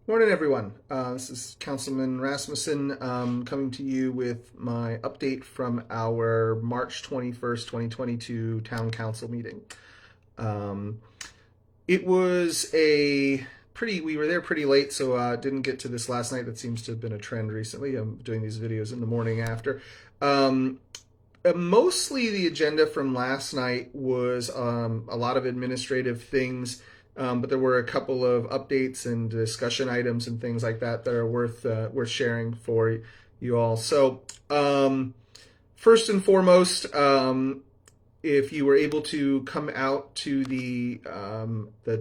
Morning, everyone. This is Councilman Rasmussen coming to you with my update from our March 21st, 2022 Town Council meeting. Um, it was we were there pretty late, so didn't get to this last night. That seems to have been a trend recently. I'm doing these videos in the morning after. Mostly the agenda from last night was a lot of administrative things, but there were a couple of updates and discussion items and things like that that are worth sharing for you all. So first and foremost, if you were able to come out to the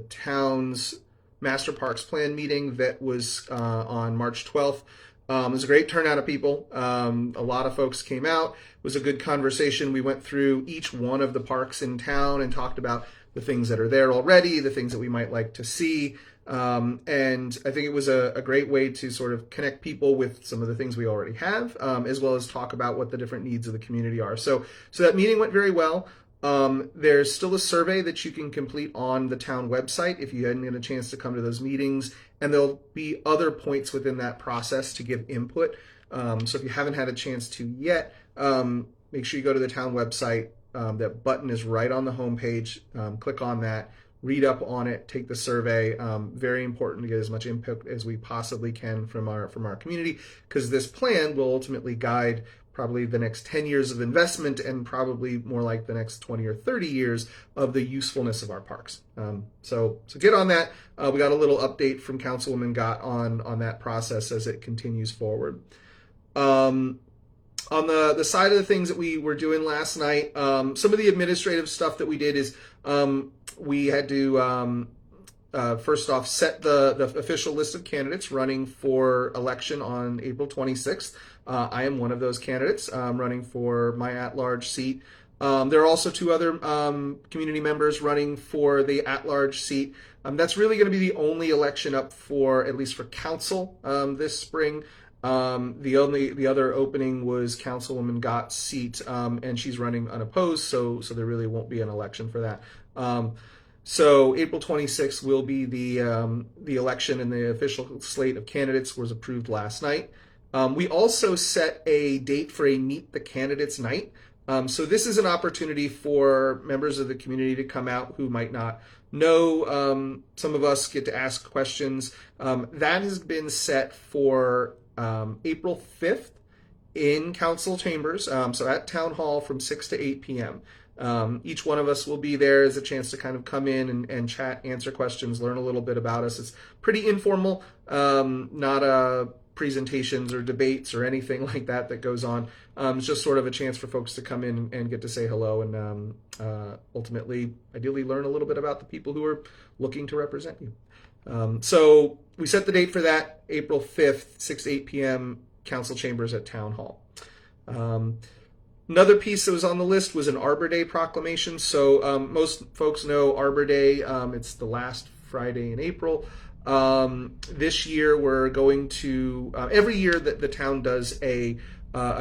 town's Master Parks Plan meeting that was on March 12th. It was a great turnout of people. A lot of folks came out. It was a good conversation. We went through each one of the parks in town and talked about the things that are there already, the things that we might like to see. And I think it was a great way to sort of connect people with some of the things we already have, as well as talk about what the different needs of the community are. So that meeting went very well. There's still a survey that you can complete on the town website if you hadn't had a chance to come to those meetings, and there'll be other points within that process to give input. So if you haven't had a chance to yet, make sure you go to the town website. That button is right on the homepage. Click on that, read up on it, take the survey. Very important to get as much input as we possibly can from our community, because this plan will ultimately guide probably the next 10 years of investment and probably more like the next 20 or 30 years of the usefulness of our parks. So get on that. We got a little update from Councilwoman Gott on that process as it continues forward. On the side of the things that we were doing last night, some of the administrative stuff that we did is we had to first off set the official list of candidates running for election on April 26th. I am one of those candidates running for my at-large seat. There are also two other community members running for the at-large seat. That's really going to be the only election up for, at least for council, this spring. The other opening was Councilwoman Gott's seat, and she's running unopposed, so there really won't be an election for that. So April 26th will be the election, and the official slate of candidates was approved last night. We also set a date for a Meet the Candidates night. So this is an opportunity for members of the community to come out who might not know. Some of us get to ask questions. That has been set for April 5th in council chambers, so at Town Hall from 6 to 8 p.m. Each one of us will be there as a chance to kind of come in and chat, answer questions, learn a little bit about us. It's pretty informal, not presentations or debates or anything like that goes on. It's just sort of a chance for folks to come in and get to say hello and ultimately, ideally, learn a little bit about the people who are looking to represent you. So we set the date for that, April 5th, 6 to 8 p.m., council chambers at Town Hall. Another piece that was on the list was an Arbor Day proclamation. So most folks know Arbor Day. It's the last Friday in April. This year we're going to, every year that the town does a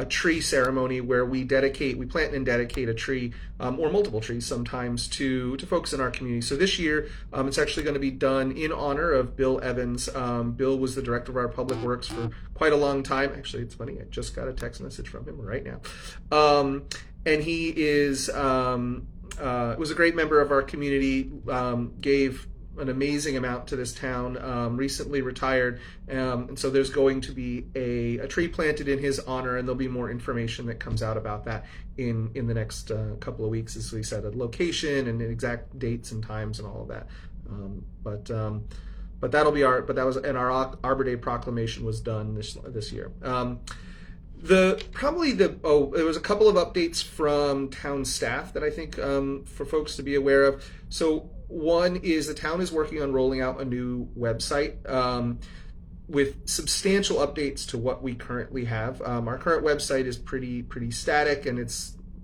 tree ceremony where we plant and dedicate a tree, or multiple trees sometimes, to folks in our community. So this year, it's actually going to be done in honor of Bill Evans. Bill was the director of our public works for quite a long time. Actually, it's funny, I just got a text message from him right now. And he was a great member of our community, gave an amazing amount to this town, recently retired, and so there's going to be a tree planted in his honor, and there'll be more information that comes out about that in the next couple of weeks, as we said, a location and exact dates and times and all of that. But that'll be our Arbor Day proclamation was done this year. There was a couple of updates from town staff that I think for folks to be aware of. So one is the town is working on rolling out a new website with substantial updates to what we currently have. Our current website is pretty static, and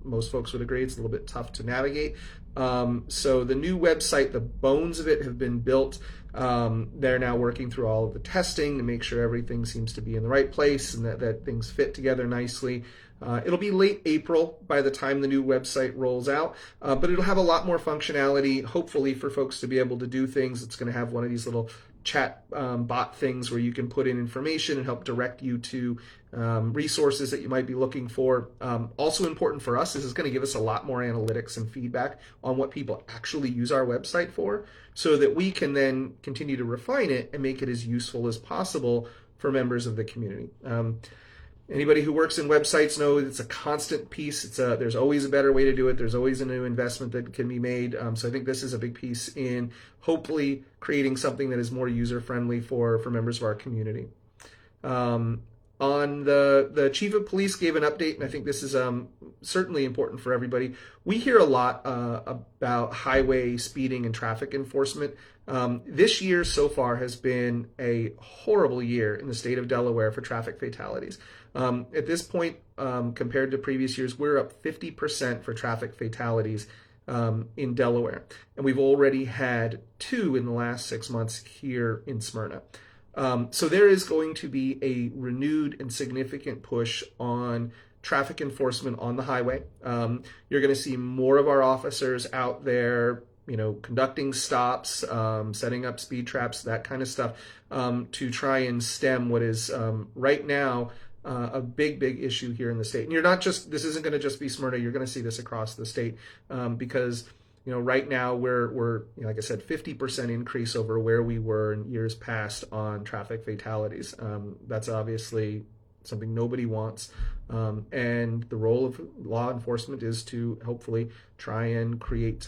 most folks would agree it's a little bit tough to navigate. So the new website, the bones of it have been built. They're now working through all of the testing to make sure everything seems to be in the right place and that things fit together nicely. It'll be late April by the time the new website rolls out, but it'll have a lot more functionality, hopefully, for folks to be able to do things. It's going to have one of these little chat bot things where you can put in information and help direct you to resources that you might be looking for. Also important for us is it's going to give us a lot more analytics and feedback on what people actually use our website for, so that we can then continue to refine it and make it as useful as possible for members of the community. Anybody who works in websites knows it's a constant piece. There's always a better way to do it. There's always a new investment that can be made. So I think this is a big piece in hopefully creating something that is more user-friendly for members of our community. On the chief of police gave an update, and I think this is certainly important for everybody. We hear a lot about highway speeding and traffic enforcement. This year so far has been a horrible year in the state of Delaware for traffic fatalities. At this point, compared to previous years, we're up 50% for traffic fatalities in Delaware. And we've already had 2 in the last 6 months here in Smyrna. So there is going to be a renewed and significant push on traffic enforcement on the highway. You're going to see more of our officers out there, conducting stops, setting up speed traps, that kind of stuff, to try and stem what is right now a big issue here in the state. And this isn't going to just be Smyrna. You're going to see this across the state because right now we're like I said, 50% increase over where we were in years past on traffic fatalities. That's obviously something nobody wants. And the role of law enforcement is to hopefully try and create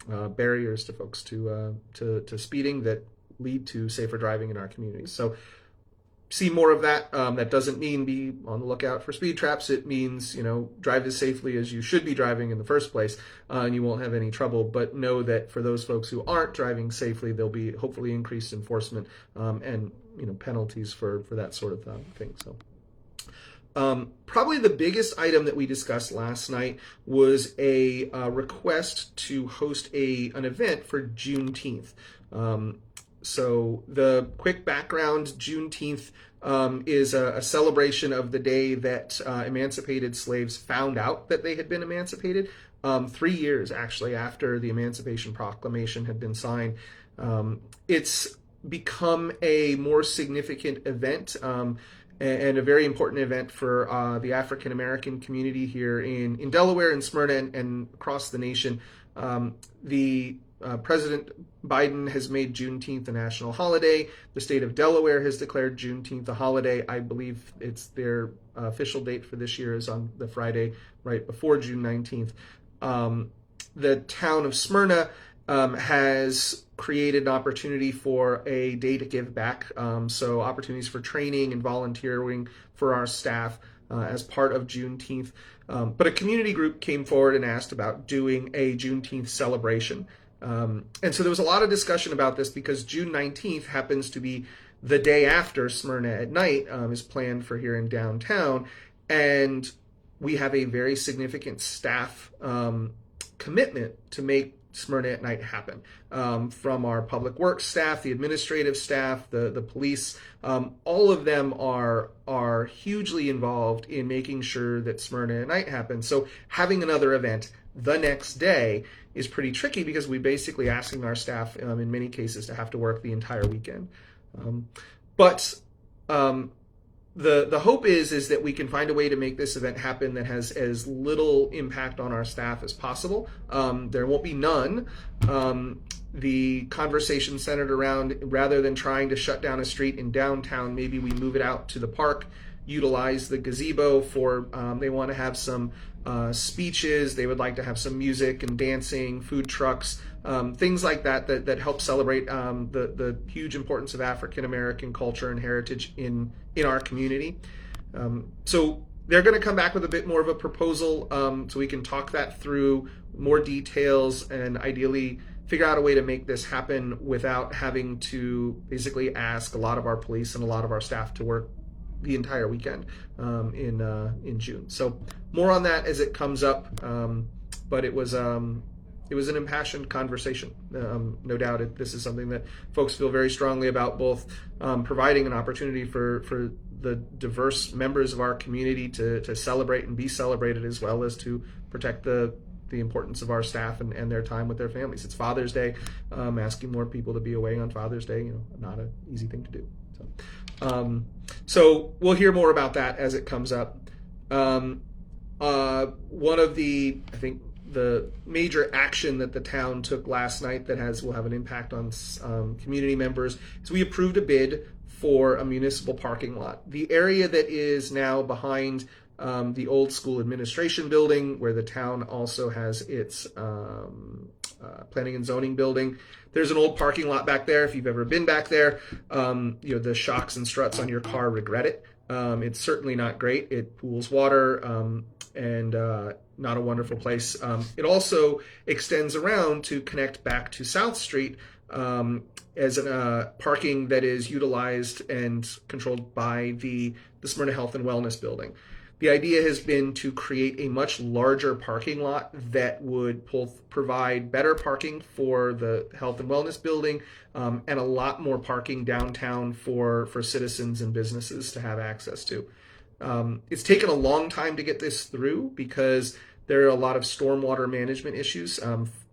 barriers to folks to speeding that lead to safer driving in our communities. So see more of that. That doesn't mean be on the lookout for speed traps. It means, drive as safely as you should be driving in the first place, and you won't have any trouble. But know that for those folks who aren't driving safely, there'll be hopefully increased enforcement and penalties for that sort of thing. So probably the biggest item that we discussed last night was a request to host an event for Juneteenth. So the quick background, Juneteenth is a celebration of the day that emancipated slaves found out that they had been emancipated, 3 years actually after the Emancipation Proclamation had been signed. It's become a more significant event and a very important event for the African American community here in Delaware and Smyrna and across the nation. President Biden has made Juneteenth a national holiday. The state of Delaware has declared Juneteenth a holiday. I believe it's their official date for this year is on the Friday right before June 19th. The town of Smyrna has created an opportunity for a day to give back. So opportunities for training and volunteering for our staff as part of Juneteenth. But a community group came forward and asked about doing a Juneteenth celebration. And so there was a lot of discussion about this because June 19th happens to be the day after Smyrna at Night is planned for here in downtown. And we have a very significant staff commitment to make Smyrna at Night happen. From our public works staff, the administrative staff, the police, all of them are hugely involved in making sure that Smyrna at Night happens. So having another event the next day is pretty tricky because we basically asking our staff in many cases to have to work the entire weekend. But the hope is that we can find a way to make this event happen that has as little impact on our staff as possible. There won't be none. The conversation centered around, rather than trying to shut down a street in downtown, maybe we move it out to the park, utilize the gazebo for, they want to have some speeches, they would like to have some music and dancing, food trucks, things like that help celebrate the huge importance of African American culture and heritage in our community. So they're going to come back with a bit more of a proposal so we can talk that through more details and ideally figure out a way to make this happen without having to basically ask a lot of our police and a lot of our staff to work the entire weekend in June. So more on that as it comes up, but it was an impassioned conversation. No doubt this is something that folks feel very strongly about, both providing an opportunity for the diverse members of our community to celebrate and be celebrated, as well as to protect the the importance of our staff and their time with their families. It's Father's Day. Asking more people to be away on Father's Day, not an easy thing to do. So we'll hear more about that as it comes up. One of the, I think, the major action that the town took last night that will have an impact on community members is we approved a bid for a municipal parking lot. The area that is now behind the old school administration building, where the town also has its planning and zoning building. There's an old parking lot back there. If you've ever been back there, the shocks and struts on your car regret it. It's certainly not great. It pools water and not a wonderful place. It also extends around to connect back to South Street as parking that is utilized and controlled by the Smyrna Health and Wellness building. The idea has been to create a much larger parking lot that would provide better parking for the health and wellness building and a lot more parking downtown for citizens and businesses to have access to. It's taken a long time to get this through because there are a lot of stormwater management issues.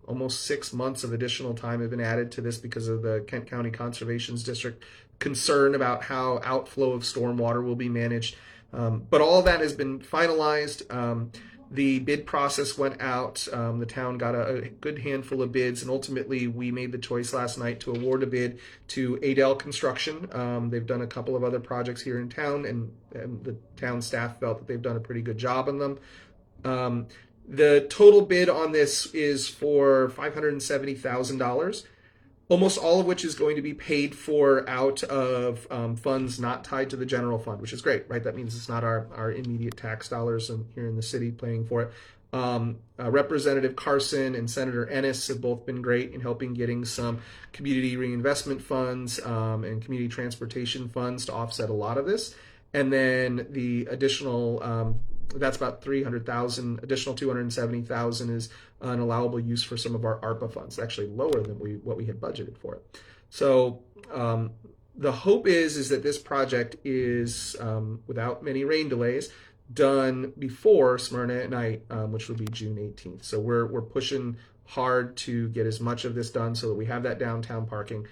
Almost 6 months of additional time have been added to this because of the Kent County Conservation District concern about how outflow of stormwater will be managed. But all of that has been finalized. The bid process went out. The town got a good handful of bids, and ultimately we made the choice last night to award a bid to Adel Construction. They've done a couple of other projects here in town, and the town staff felt that they've done a pretty good job on them. The total bid on this is for $570,000. Almost all of which is going to be paid for out of funds not tied to the general fund, which is great, right? That means it's not our immediate tax dollars here in the city paying for it. Representative Carson and Senator Ennis have both been great in helping getting some community reinvestment funds and community transportation funds to offset a lot of this. And then the additional that's about $300,000. Additional $270,000 is an allowable use for some of our ARPA funds, actually lower than what we had budgeted for it. So the hope is that this project is, without many rain delays, done before Smyrna at Night, which would be June 18th. So we're pushing hard to get as much of this done so that we have that downtown parking.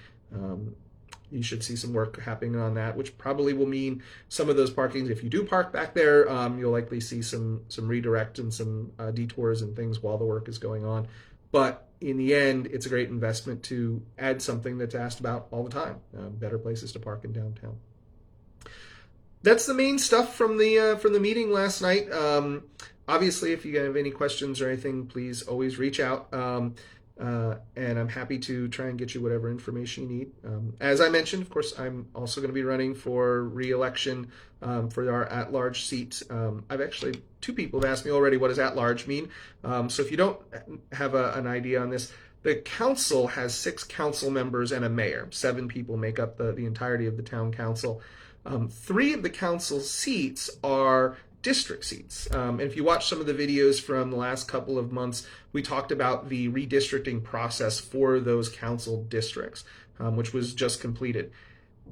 You should see some work happening on that, which probably will mean some of those parkings. If you do park back there, you'll likely see some redirect and some detours and things while the work is going on. But in the end, it's a great investment to add something that's asked about all the time: better places to park in downtown. That's the main stuff from the meeting last night. Obviously, if you have any questions or anything, please always reach out. And I'm happy to try and get you whatever information you need. As I mentioned, of course, I'm also going to be running for re-election for our at-large seat. I've actually, 2 people have asked me already, what does at-large mean? So if you don't have an idea on this, the council has 6 council members and a mayor. 7 people make up the entirety of the town council. 3 of the council seats are district seats. And if you watch some of the videos from the last couple of months, we talked about the redistricting process for those council districts, which was just completed.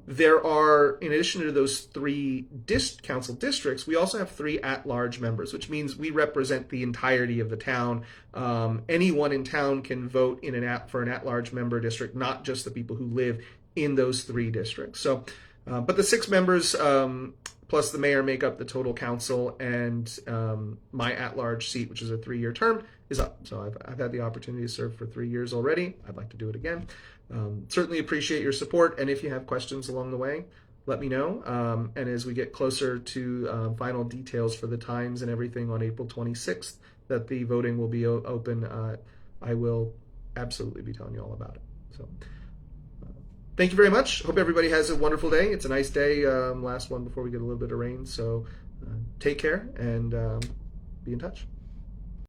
There are, in addition to those 3 council districts, we also have 3 at-large members, which means we represent the entirety of the town. Anyone in town can vote for an at-large member district, not just the people who live in those 3 districts. So, but the 6 members plus the mayor make up the total council, and my at-large seat, which is a 3-year term, is up. So I've had the opportunity to serve for 3 years already. I'd like to do it again. Certainly appreciate your support, and if you have questions along the way, let me know. And as we get closer to final details for the times and everything on April 26th, that the voting will be open, I will absolutely be telling you all about it. So. Thank you very much. Hope everybody has a wonderful day. It's a nice day, last one before we get a little bit of rain. So take care and be in touch.